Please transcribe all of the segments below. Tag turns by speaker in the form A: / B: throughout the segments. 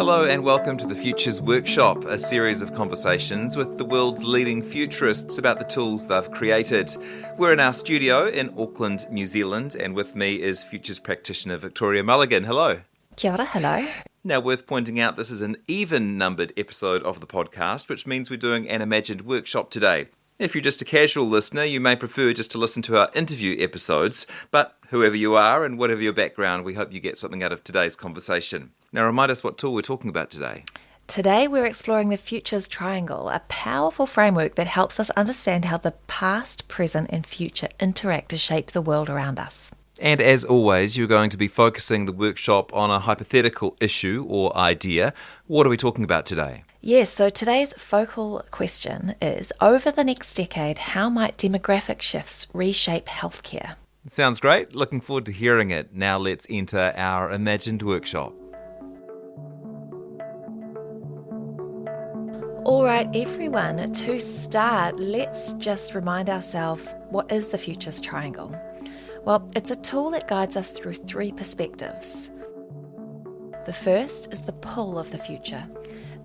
A: Hello and welcome to the Futures Workshop, a series of conversations with the world's leading futurists about the tools they've created. We're in our studio in Auckland, New Zealand, and with me is futures practitioner Victoria Mulligan. Hello.
B: Kia ora, hello.
A: Now, worth pointing out, this is an even-numbered episode of the podcast, which means we're doing an imagined workshop today. If you're just a casual listener, you may prefer just to listen to our interview episodes, but whoever you are and whatever your background, we hope you get something out of today's conversation. Now, remind us what tool we're talking about today.
B: Today we're exploring the Futures Triangle, a powerful framework that helps us understand how the past, present and future interact to shape the world around us.
A: And as always, you're going to be focusing the workshop on a hypothetical issue or idea. What are we talking about today?
B: Yes, so today's focal question is, over the next decade, how might demographic shifts reshape healthcare?
A: Sounds great. Looking forward to hearing it. Now let's enter our imagined workshop.
B: All right, everyone, to start, let's just remind ourselves, what is the Futures Triangle? Well, it's a tool that guides us through three perspectives. The first is the pull of the future.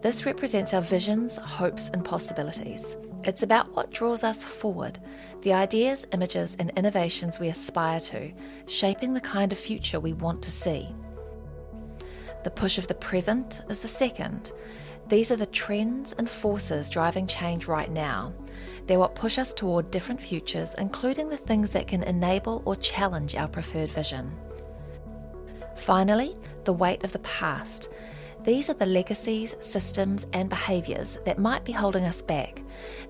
B: This represents our visions, hopes and possibilities. It's about what draws us forward, the ideas, images and innovations we aspire to, shaping the kind of future we want to see. The push of the present is the second. These are the trends and forces driving change right now. They're what push us toward different futures, including the things that can enable or challenge our preferred vision. Finally, the weight of the past. These are the legacies, systems and behaviours that might be holding us back.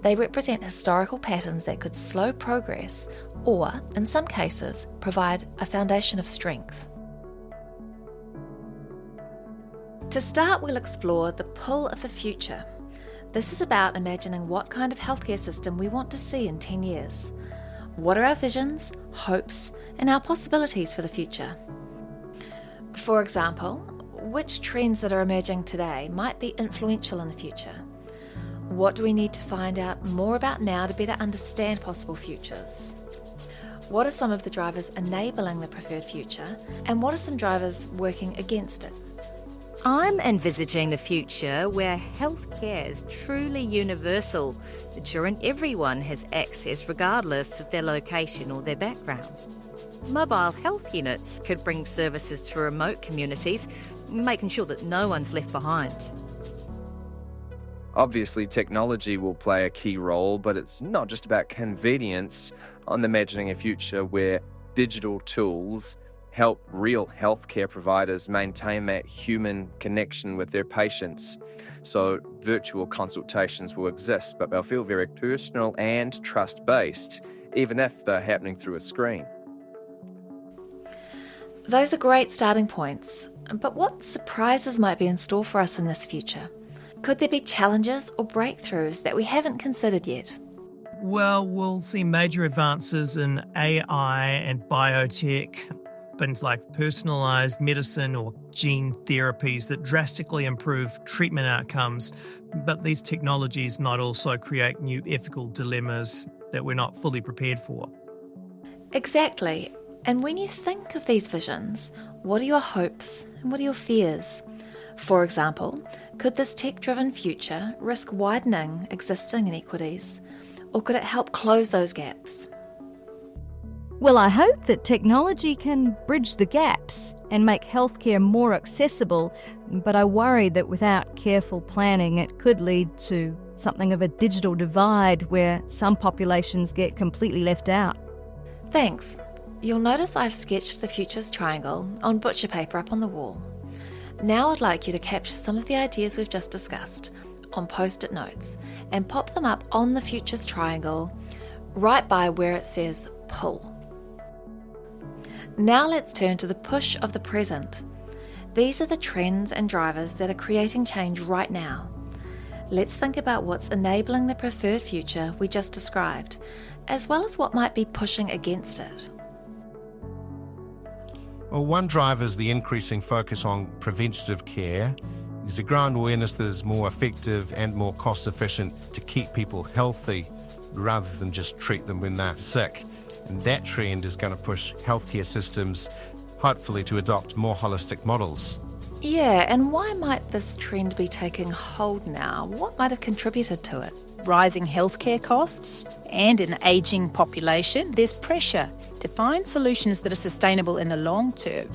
B: They represent historical patterns that could slow progress or, in some cases, provide a foundation of strength. To start, we'll explore the pull of the future. This is about imagining what kind of healthcare system we want to see in 10 years. What are our visions, hopes, and our possibilities for the future? For example, which trends that are emerging today might be influential in the future? What do we need to find out more about now to better understand possible futures? What are some of the drivers enabling the preferred future, and what are some drivers working against it?
C: I'm envisaging the future where healthcare is truly universal, ensuring everyone has access regardless of their location or their background. Mobile health units could bring services to remote communities, making sure that no one's left behind.
D: Obviously, technology will play a key role, but it's not just about convenience. I'm imagining a future where digital tools help real healthcare providers maintain that human connection with their patients. So virtual consultations will exist, but they'll feel very personal and trust-based, even if they're happening through a screen.
B: Those are great starting points, but what surprises might be in store for us in this future? Could there be challenges or breakthroughs that we haven't considered yet?
E: Well, we'll see major advances in AI and biotech, things like personalised medicine or gene therapies that drastically improve treatment outcomes. But these technologies might also create new ethical dilemmas that we're not fully prepared for.
B: Exactly. And when you think of these visions, what are your hopes and what are your fears? For example, could this tech-driven future risk widening existing inequities, or could it help close those gaps?
F: Well, I hope that technology can bridge the gaps and make healthcare more accessible, but I worry that without careful planning it could lead to something of a digital divide where some populations get completely left out.
B: Thanks. You'll notice I've sketched the Futures Triangle on butcher paper up on the wall. Now I'd like you to capture some of the ideas we've just discussed on post-it notes and pop them up on the Futures Triangle right by where it says pull. Now let's turn to the push of the present. These are the trends and drivers that are creating change right now. Let's think about what's enabling the preferred future we just described, as well as what might be pushing against it.
G: Well, one driver is the increasing focus on preventative care. There's a growing awareness that it's more effective and more cost efficient to keep people healthy rather than just treat them when they're sick. And that trend is going to push healthcare systems, hopefully, to adopt more holistic models.
B: Yeah, and why might this trend be taking hold now? What might have contributed to it?
H: Rising healthcare costs and an ageing population, there's pressure to find solutions that are sustainable in the long term.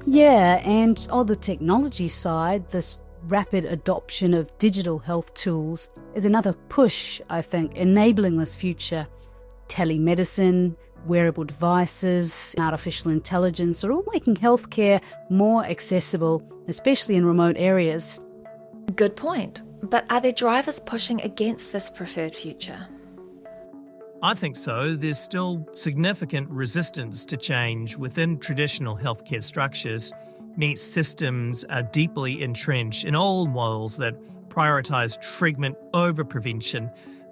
I: Yeah, and on the technology side, this rapid adoption of digital health tools is another push, I think, enabling this future. Telemedicine, wearable devices, artificial intelligence are all making healthcare more accessible, especially in remote areas.
B: Good point. But are there drivers pushing against this preferred future?
E: I think so. There's still significant resistance to change within traditional healthcare structures. Many systems are deeply entrenched in old models that prioritise treatment over prevention,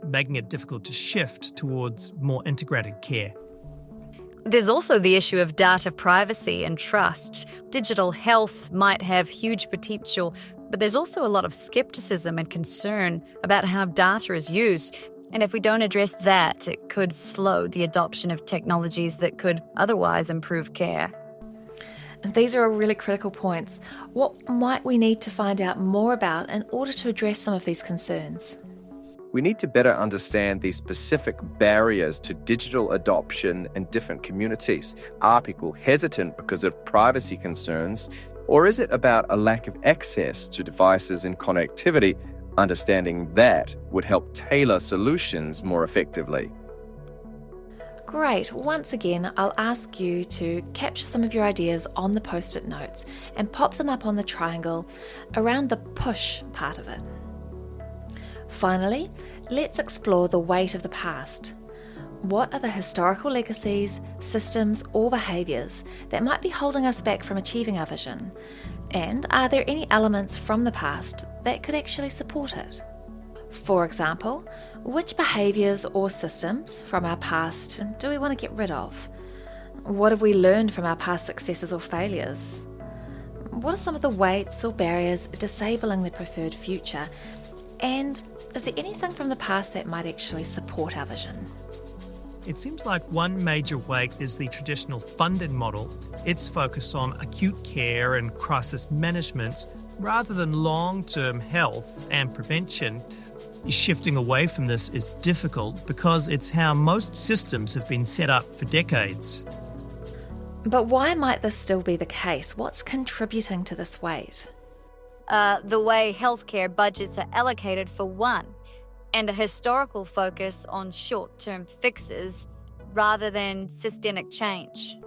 E: making it difficult to shift towards more integrated care.
J: There's also the issue of data privacy and trust. Digital health might have huge potential, but there's also a lot of skepticism and concern about how data is used. And if we don't address that, it could slow the adoption of technologies that could otherwise improve care.
B: And these are really critical points. What might we need to find out more about in order to address some of these concerns?
D: We need to better understand the specific barriers to digital adoption in different communities. Are people hesitant because of privacy concerns, or is it about a lack of access to devices and connectivity? Understanding that would help tailor solutions more effectively.
B: Great. Once again, I'll ask you to capture some of your ideas on the post-it notes and pop them up on the triangle around the push part of it. Finally, let's explore the weight of the past. What are the historical legacies, systems, or behaviours that might be holding us back from achieving our vision? And are there any elements from the past that could actually support it? For example, which behaviours or systems from our past do we want to get rid of? What have we learned from our past successes or failures? What are some of the weights or barriers disabling the preferred future? And is there anything from the past that might actually support our vision?
E: It seems like one major weight is the traditional funded model. It's focused on acute care and crisis management rather than long-term health and prevention. Shifting away from this is difficult because it's how most systems have been set up for decades.
B: But why might this still be the case? What's contributing to this weight?
J: The way healthcare budgets are allocated for one, and a historical focus on short-term fixes rather than systemic change.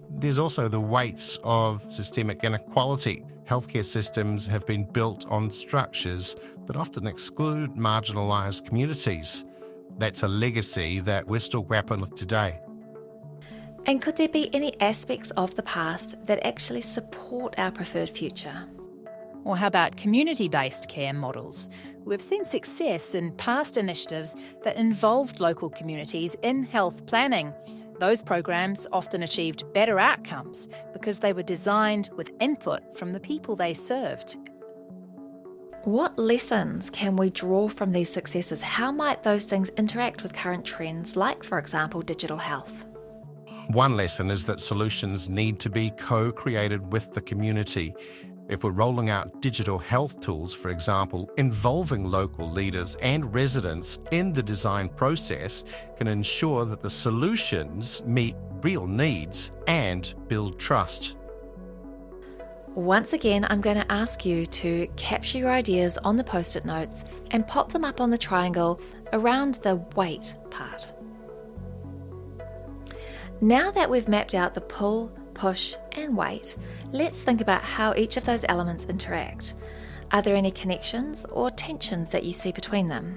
G: There's also the weights of systemic inequality. Healthcare systems have been built on structures that often exclude marginalised communities. That's a legacy that we're still grappling with today.
B: And could there be any aspects of the past that actually support our preferred future?
H: Or how about community-based care models? We've seen success in past initiatives that involved local communities in health planning. Those programs often achieved better outcomes because they were designed with input from the people they served.
B: What lessons can we draw from these successes? How might those things interact with current trends, like, for example, digital health?
G: One lesson is that solutions need to be co-created with the community. If we're rolling out digital health tools, for example, involving local leaders and residents in the design process can ensure that the solutions meet real needs and build trust.
B: Once again, I'm going to ask you to capture your ideas on the post-it notes and pop them up on the triangle around the weight part. Now that we've mapped out the pull, push, and weight, let's think about how each of those elements interact. Are there any connections or tensions that you see between them?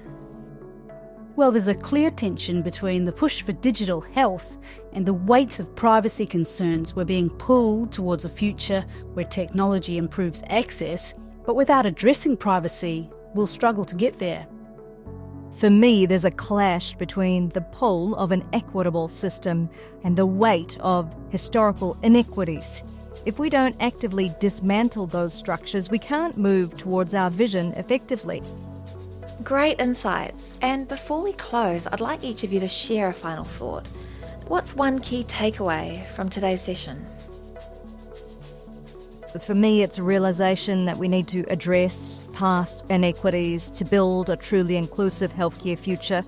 I: Well, there's a clear tension between the push for digital health and the weight of privacy concerns. We're being pulled towards a future where technology improves access, but without addressing privacy, we'll struggle to get there.
F: For me, there's a clash between the pull of an equitable system and the weight of historical inequities. If we don't actively dismantle those structures, we can't move towards our vision effectively.
B: Great insights. And before we close, I'd like each of you to share a final thought. What's one key takeaway from today's session?
F: For me, it's a realisation that we need to address past inequities to build a truly inclusive healthcare future.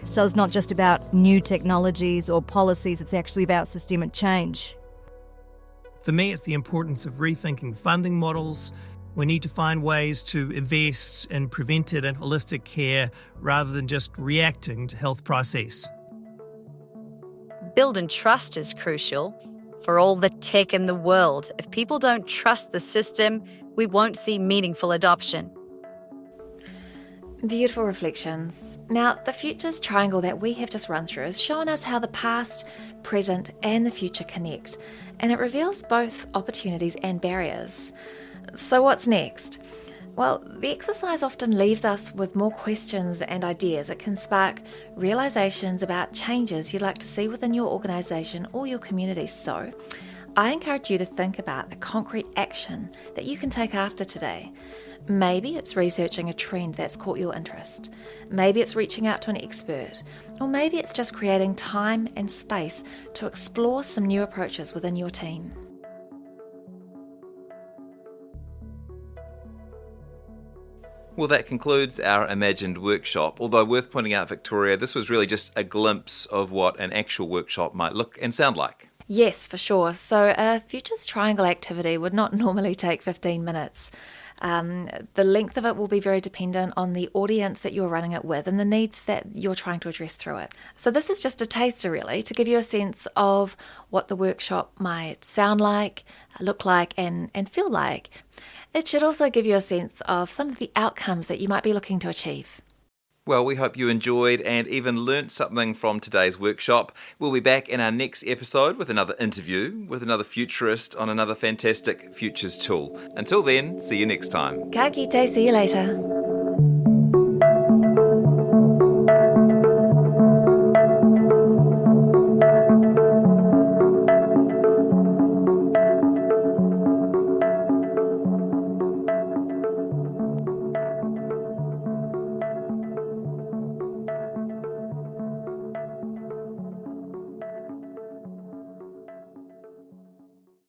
F: So it's not just about new technologies or policies, it's actually about systemic change.
E: For me, it's the importance of rethinking funding models. We need to find ways to invest in preventive and holistic care rather than just reacting to health process.
J: Building trust is crucial. For all the tech in the world, if people don't trust the system, we won't see meaningful adoption.
B: Beautiful reflections. Now, the futures triangle that we have just run through has shown us how the past, present, and the future connect, and it reveals both opportunities and barriers. So what's next? Well, the exercise often leaves us with more questions and ideas. It can spark realizations about changes you'd like to see within your organisation or your community. So I encourage you to think about a concrete action that you can take after today. Maybe it's researching a trend that's caught your interest. Maybe it's reaching out to an expert. Or maybe it's just creating time and space to explore some new approaches within your team.
A: Well, that concludes our imagined workshop. Although worth pointing out, Victoria, this was really just a glimpse of what an actual workshop might look and sound like.
B: Yes, for sure. So a Futures Triangle activity would not normally take 15 minutes. The length of it will be very dependent on the audience that you're running it with and the needs that you're trying to address through it. So this is just a taster, really, to give you a sense of what the workshop might sound like, look like, and feel like. It should also give you a sense of some of the outcomes that you might be looking to achieve.
A: Well, we hope you enjoyed and even learnt something from today's workshop. We'll be back in our next episode with another interview with another futurist on another fantastic futures tool. Until then, see you next time.
B: Ka kite, see you later.